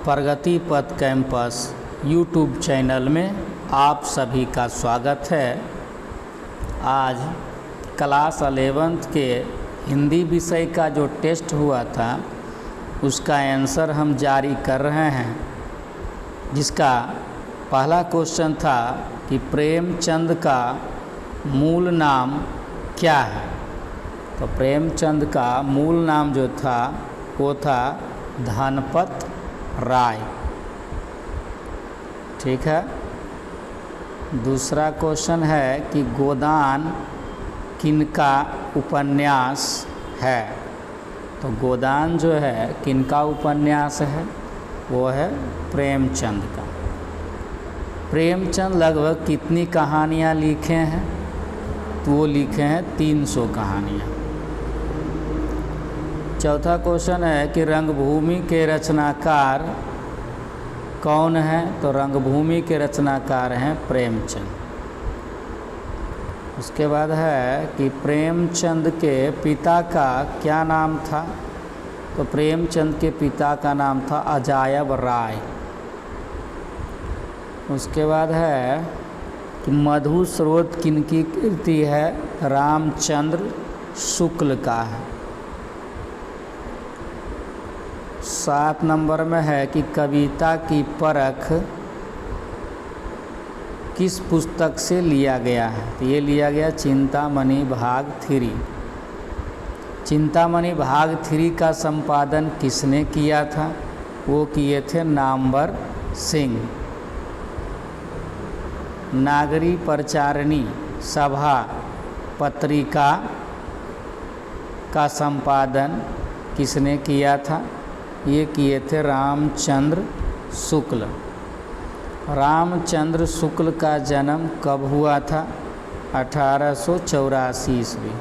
प्रगति पथ campus YouTube channel में आप सभी का स्वागत है। आज क्लास 11th के हिंदी विषय का जो टेस्ट हुआ था उसका आंसर हम जारी कर रहे हैं, जिसका पहला क्वेश्चन था कि प्रेमचंद का मूल नाम क्या है। तो प्रेमचंद का मूल नाम जो था वो था धनपत राय। ठीक है। दूसरा क्वेश्चन है कि गोदान किनका उपन्यास है। तो गोदान जो है किनका उपन्यास है, वो है प्रेमचंद का। प्रेमचंद लगभग कितनी कहानियाँ लिखे हैं, तो वो लिखे हैं 300 कहानियाँ। चौथा क्वेश्चन है कि रंगभूमि के रचनाकार कौन है। तो रंगभूमि के रचनाकार हैं प्रेमचंद। उसके बाद है कि प्रेमचंद के पिता का क्या नाम था। तो प्रेमचंद के पिता का नाम था अजायब राय। उसके बाद है कि मधु स्रोत किनकी कृति है। रामचंद्र शुक्ल का है। 7 नंबर में है कि कविता की परख किस पुस्तक से लिया गया है। तो ये लिया गया चिंतामणि भाग 3। चिंतामणि भाग 3 का संपादन किसने किया था। वो किए थे नामवर सिंह। नागरी प्रचारिणी सभा पत्रिका का संपादन किसने किया था। ये किए थे रामचंद्र शुक्ल। रामचंद्र शुक्ल का जन्म कब हुआ था। 1884 ईस्वी।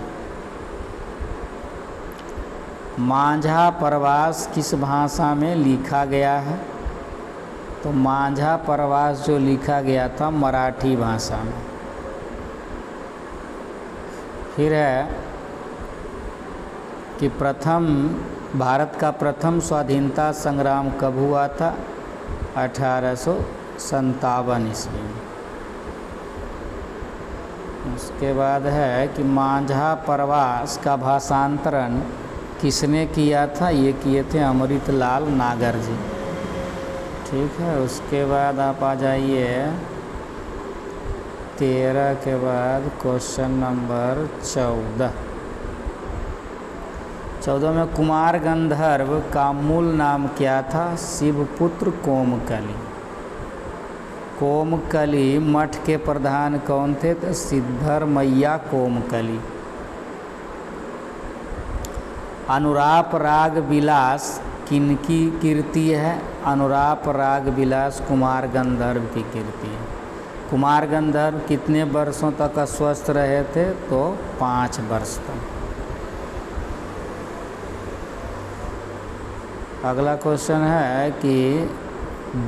मांझा प्रवास किस भाषा में लिखा गया है। तो मांझा प्रवास जो लिखा गया था मराठी भाषा में। फिर है कि भारत का प्रथम स्वाधीनता संग्राम कब हुआ था। 1857 ईस्वी में। उसके बाद है कि मांझा प्रवास का भाषांतरण किसने किया था। ये किए थे अमृतलाल नागर जी। ठीक है। उसके बाद आप आ जाइए 13 के बाद क्वेश्चन नंबर 14 में कुमार गंधर्व का मूल नाम क्या था। शिवपुत्र कोमकली। कोमकली मठ के प्रधान कौन थे। तो सिद्धरमैया कोमकली। अनुराप राग विलास किनकी कृति है। अनुराप राग विलास कुमार गंधर्व की कृति है। कुमार गंधर्व कितने वर्षों तक अस्वस्थ रहे थे। तो 5 वर्ष तक। अगला क्वेश्चन है कि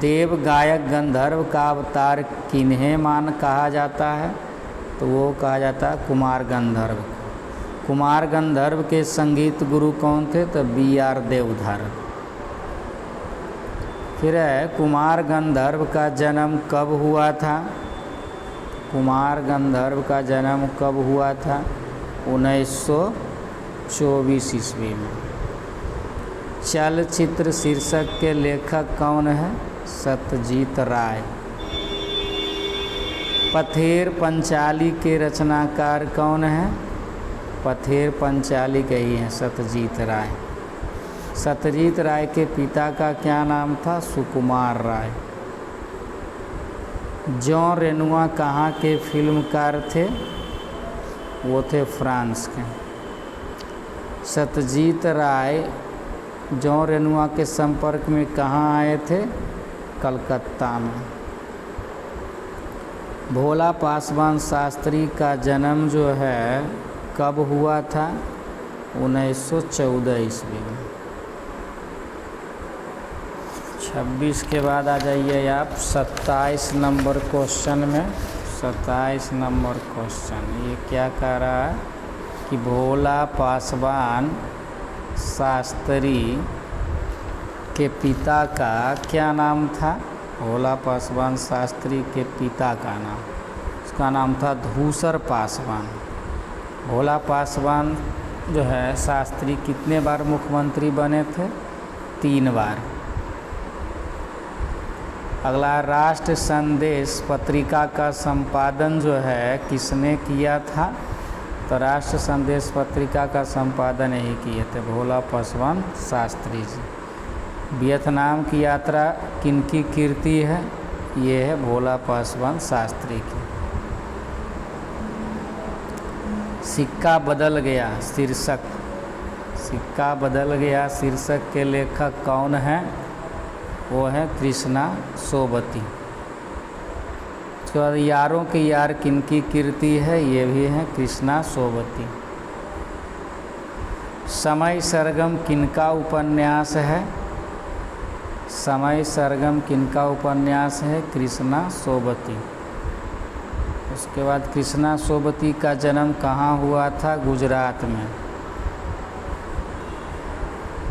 देव गायक गंधर्व का अवतार किन्हें कहा जाता है। तो वो कहा जाता है कुमार गंधर्व। कुमार गंधर्व के संगीत गुरु कौन थे। तो BR देवधर। फिर है कुमार गंधर्व का जन्म कब हुआ था। कुमार गंधर्व का जन्म कब हुआ था। 1924 ईस्वी में। चलचित्र शीर्षक के लेखक कौन है। सत्यजीत राय। पथेर पंचाली के रचनाकार कौन है। पथेर पंचाली के ही हैं सत्यजीत राय। सत्यजीत राय के पिता का क्या नाम था। सुकुमार राय। जॉन रेनुआ कहाँ के फिल्मकार थे। वो थे फ्रांस के। सत्यजीत राय जॉन रेनुआ के संपर्क में कहाँ आए थे। कलकत्ता में। भोला पासवान शास्त्री का जन्म जो है कब हुआ था। 1914 ईस्वी में। 26 के बाद आ जाइए आप 27 नंबर क्वेश्चन में। 27 नंबर क्वेश्चन ये क्या कह रहा है कि भोला पासवान शास्त्री के पिता का क्या नाम था? भोला पासवान शास्त्री के पिता का नाम, उसका नाम था धूसर पासवान। भोला पासवान जो है शास्त्री कितने बार मुख्यमंत्री बने थे? 3 बार। अगला, राष्ट्र संदेश पत्रिका का संपादन जो है किसने किया था? तो राष्ट्र संदेश पत्रिका का संपादन यही किए थे भोला पासवान शास्त्री जी। वियतनाम की यात्रा किनकी कीर्ति है? ये है भोला पासवान शास्त्री की। सिक्का बदल गया शीर्षक, सिक्का बदल गया शीर्षक के लेखक कौन हैं? वो है कृष्णा सोबती। उसके बाद यारों के यार किनकी कीर्ति है? ये भी है कृष्णा सोबती। समय सरगम किनका उपन्यास है? समय सरगम किनका उपन्यास है? कृष्णा सोबती। उसके बाद कृष्णा सोबती का जन्म कहाँ हुआ था? गुजरात में।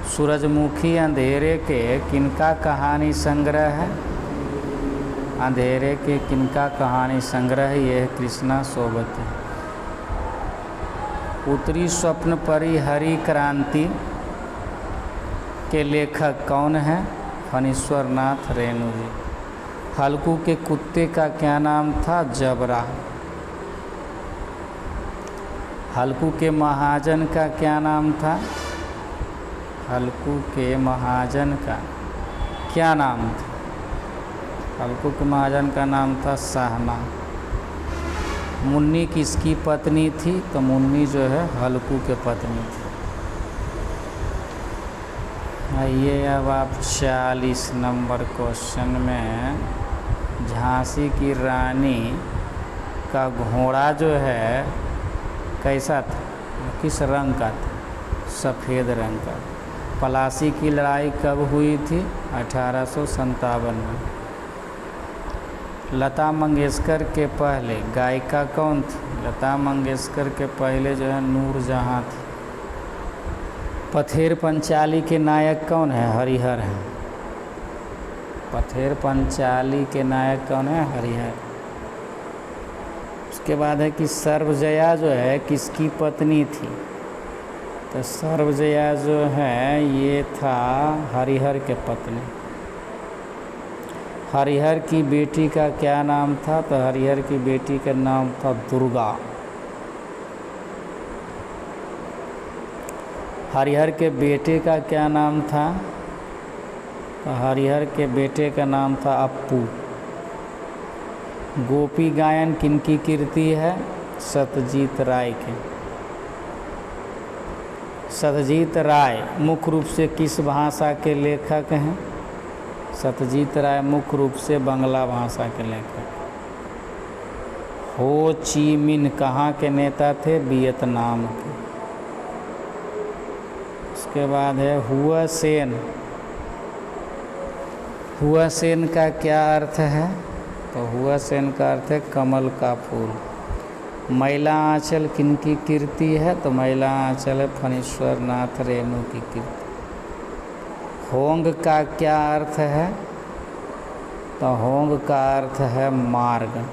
सूरजमुखी अंधेरे के किनका कहानी संग्रह है? अंधेरे के किनका कहानी संग्रह? ये है कृष्णा सोबती। उत्तरी स्वप्न परी हरी क्रांति के लेखक कौन हैं? फणीश्वर नाथ रेणु जी। हल्कू के कुत्ते का क्या नाम था? जबरा। हल्कू के महाजन का क्या नाम था? हल्कू के महाजन का क्या नाम था? हल्कू के महाजन का नाम था साहना। मुन्नी किसकी पत्नी थी? तो मुन्नी जो है हल्कू के पत्नी थी। आइए अब आप 40 नंबर क्वेश्चन में झांसी की रानी का घोड़ा जो है कैसा था? किस रंग का था? सफ़ेद रंग का। पलासी की लड़ाई कब हुई थी? 1857 में। लता मंगेशकर के पहले गायिका कौन थी? लता मंगेशकर के पहले जो है नूरजहां थी। पथेर पंचाली के नायक कौन है? हरिहर हैं। पथेर पंचाली के नायक कौन है? हरिहर। उसके बाद है कि सर्वजया जो है किसकी पत्नी थी? तो सर्वजया जो है ये था हरिहर के पत्नी। हरिहर की बेटी का क्या नाम था? तो हरिहर की बेटी का नाम था दुर्गा। हरिहर के बेटे का क्या नाम था? तो हरिहर के बेटे का नाम था अप्पू। गोपी गायन किनकी कीर्ति है? सत्यजीत राय के। सत्यजीत राय मुख्य रूप से किस भाषा के लेखक हैं? सत्यजीत राय मुख्य रूप से बांग्ला भाषा के लेखक। हो ची मिन्ह कहाँ के नेता थे? वियतनाम के। उसके बाद है हुआ सेन। हुआ सेन का क्या अर्थ है? तो हुआ सेन का अर्थ है कमल का फूल। मैला आंचल किनकी कीर्ति है? तो मैला आंचल है फणीश्वर नाथ रेणु की कीर्ति। होंग का क्या अर्थ है? तो होंग का अर्थ है मार्ग।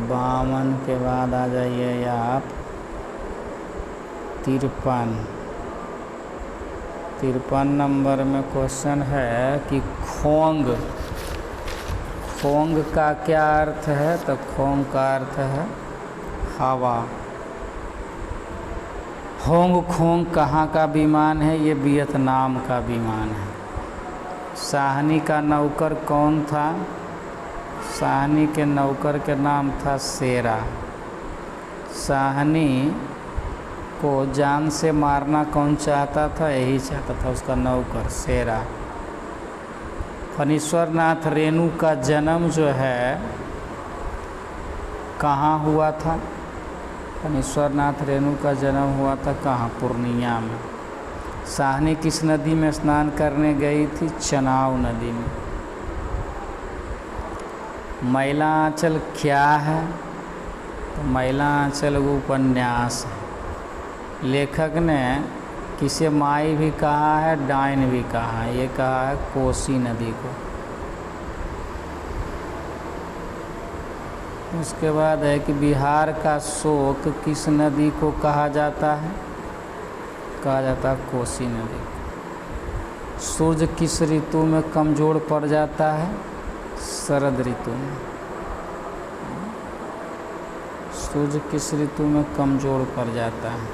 52 के बाद आ जाइए आप 53 नंबर में क्वेश्चन है कि खोंग। खोंग का क्या अर्थ है? तो खोंग का अर्थ है हवा। होंग खोंग कहाँ का विमान है? ये वियतनाम का विमान है। साहनी का नौकर कौन था? साहनी के नौकर के नाम था शेरा। साहनी को जान से मारना कौन चाहता था? यही चाहता था उसका नौकर शेरा। फणीश्वर नाथ रेणु का जन्म जो है कहाँ हुआ था? फणीश्वर नाथ रेणु का जन्म हुआ था कहाँ? पूर्णिया में। साहनी किस नदी में स्नान करने गई थी? चनाव नदी में। मैला आंचल क्या है? तो मैला आंचल वो उपन्यास है। लेखक ने किसे माई भी कहा है, डाइन भी कहा है, ये कहा है कोसी नदी को। उसके बाद है कि बिहार का शोक किस नदी को कहा जाता है, कहा जाता है कोसी नदी को। सूर्य किस ऋतु में कमज़ोर पड़ जाता है, शरद ऋतु में। सूर्य किस ऋतु में कमज़ोर पड़ जाता है,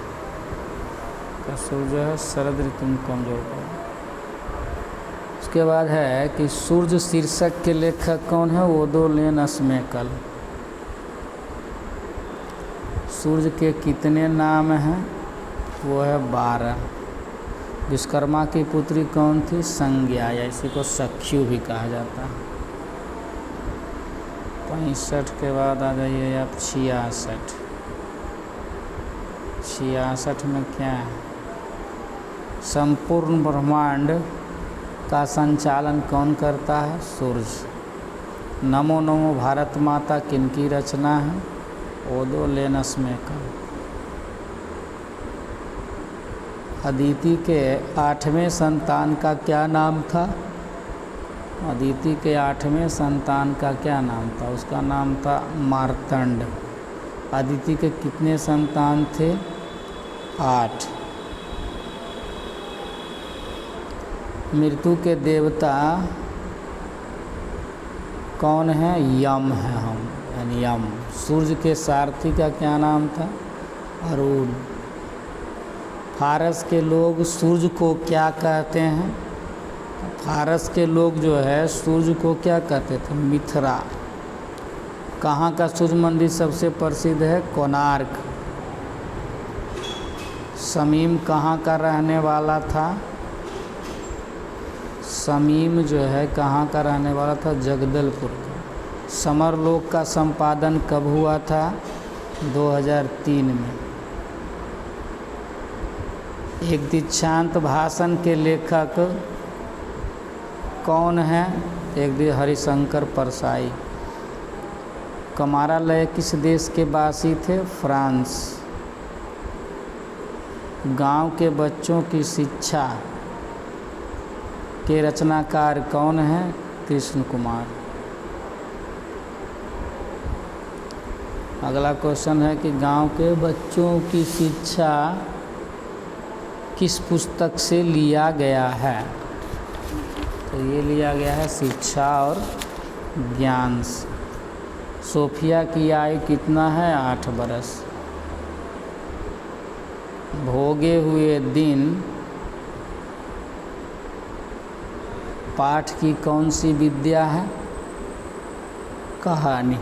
का सूर्य है शरद ऋतु में कमज़ोर पड़। उसके बाद है कि सूर्य शीर्षक के लेखक कौन है, ओदोलेन अस्मेकल। सूर्य के कितने नाम हैं, वो है 12। विश्वकर्मा की पुत्री कौन थी, संज्ञा, या इसी को सख्यु भी कहा जाता है। 65 के बाद आ जाइए आप 66। 66 में क्या है, संपूर्ण ब्रह्मांड का संचालन कौन करता है, सूर्य। नमो नमो भारत माता किनकी रचना है, ओदोलेन अस्मेकल। अदिति के 8वें संतान का क्या नाम था, अदिति के 8वें संतान का क्या नाम था, उसका नाम था मार्तंड। अदिति के कितने संतान थे, 8। मृत्यु के देवता कौन है, यम है, हम यानी यम। सूर्य के सारथी का क्या नाम था, अरुण। फारस के लोग सूर्य को क्या कहते हैं, फारस के लोग जो है सूर्य को क्या कहते थे, मिथरा। कहाँ का सूर्य मंदिर सबसे प्रसिद्ध है, कोणार्क। शमीम कहाँ का रहने वाला था, शमीम जो है कहाँ का रहने वाला था, जगदलपुर का। समरलोक का संपादन कब हुआ था, 2003 में। एक दीक्षांत भाषण के लेखक कौन है, एक हरिशंकर परसाई। कमारालय किस देश के वासी थे, फ्रांस। गांव के बच्चों की शिक्षा के रचनाकार कौन है, कृष्ण कुमार। अगला क्वेश्चन है कि गांव के बच्चों की शिक्षा किस पुस्तक से लिया गया है, तो ये लिया गया है शिक्षा और ज्ञान से। सोफिया की आयु कितना है, 8 बरस। भोगे हुए दिन पाठ की कौन सी विद्या है, कहानी।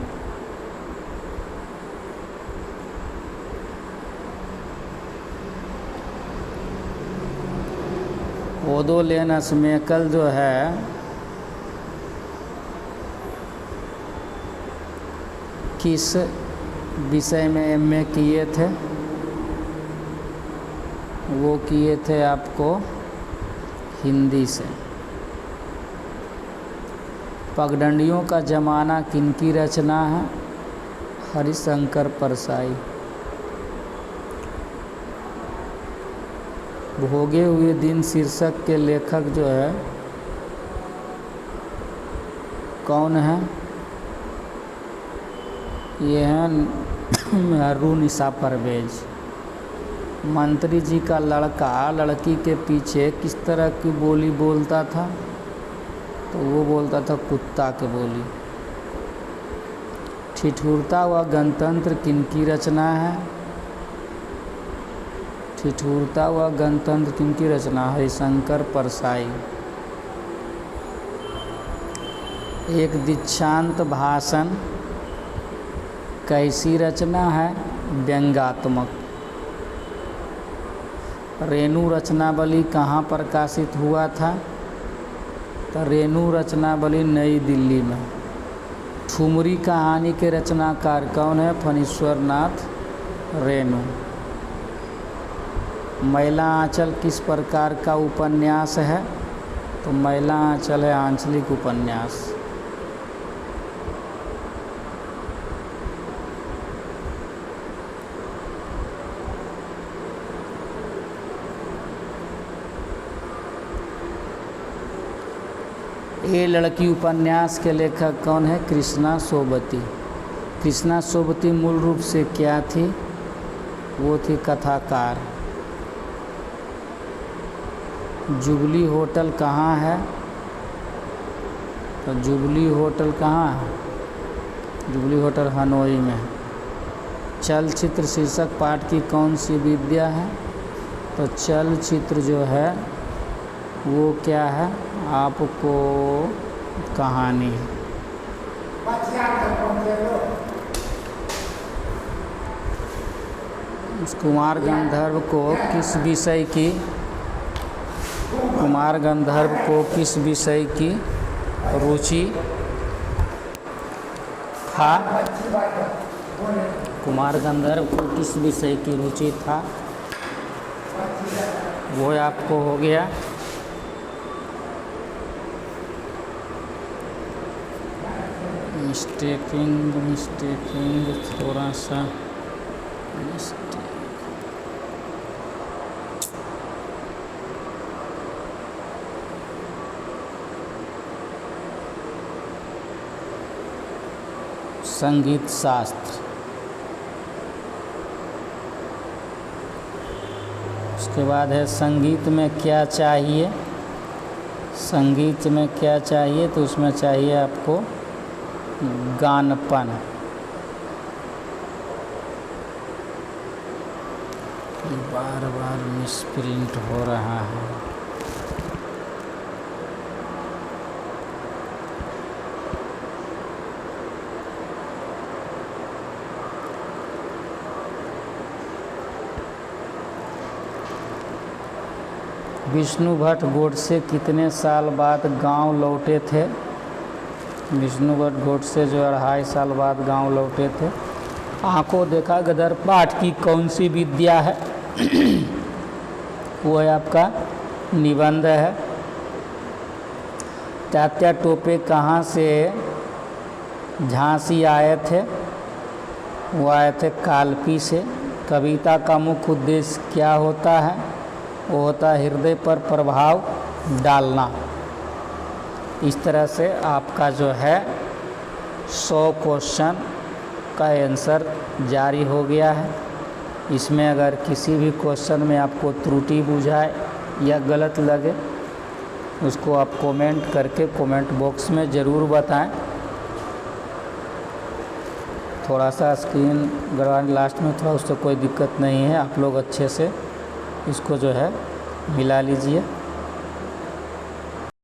ओदोलेन अस्मेकल जो है किस विषय में एमए किए थे, वो किए थे आपको हिंदी से। पगडंडियों का जमाना किनकी रचना है, हरिशंकर परसाई। भोगे हुए दिन शीर्षक के लेखक जो है कौन है, ये हैं रूनिसा परवेज। मंत्री जी का लड़का लड़की के पीछे किस तरह की बोली बोलता था, तो वो बोलता था कुत्ता के बोली। ठिठुरता व गणतंत्र किनकी रचना है, ठिठुरता व गणतंत्र किनकी रचना, हरिशंकर परसाई। एक दीक्षांत भाषण कैसी रचना है, व्यंग्यात्मक। रेणु रचनावली कहाँ प्रकाशित हुआ था, तो रेणु रचनावली नई दिल्ली में। ठुमरी कहानी के रचनाकार कौन है, फणीश्वर नाथ रेणु। मैला आंचल किस प्रकार का उपन्यास है, तो मैला आंचल है आंचलिक उपन्यास। ये लड़की उपन्यास के लेखक कौन है? कृष्णा सोबती। कृष्णा सोबती मूल रूप से क्या थी? वो थी कथाकार। जुबली होटल कहाँ है? तो जुबली होटल कहाँ है? जुबली होटल हनोई में है। चलचित्र शीर्षक पाठ की कौन सी विद्या है? तो चलचित्र जो है वो क्या है? आपको कहानी है। कुमार गंधर्व को किस विषय की रुचि था? कुमार गंधर्व को किस विषय की रुचि था? वो आपको हो गया। मिस्टेकिंग थोड़ा सा संगीत शास्त्र। उसके बाद है संगीत में क्या चाहिए? संगीत में क्या चाहिए? तो उसमें चाहिए आपको गानपन। बार बार मिसप्रिंट हो रहा है। विष्णु भट्ट गोडसे कितने साल बाद गांव लौटे थे? विष्णु भट्ट गोडसे जो 2.5 साल बाद गांव लौटे थे। आंखों देखा गदर पाठ की कौन सी विद्या है? वो है आपका निबंध है। तात्या टोपे कहाँ से झांसी आए थे? वो आए थे कालपी से। कविता का मुख्य उद्देश्य क्या होता है? वो होता है हृदय पर प्रभाव डालना। इस तरह से आपका जो है 100 क्वेश्चन का आंसर जारी हो गया है। इसमें अगर किसी भी क्वेश्चन में आपको त्रुटि बुझाए या गलत लगे उसको आप कमेंट करके कमेंट बॉक्स में ज़रूर बताएं। थोड़ा सा स्क्रीन गड़बड़ लास्ट में थोड़ा, उससे कोई दिक्कत नहीं है। आप लोग अच्छे से इसको जो है मिला लीजिए।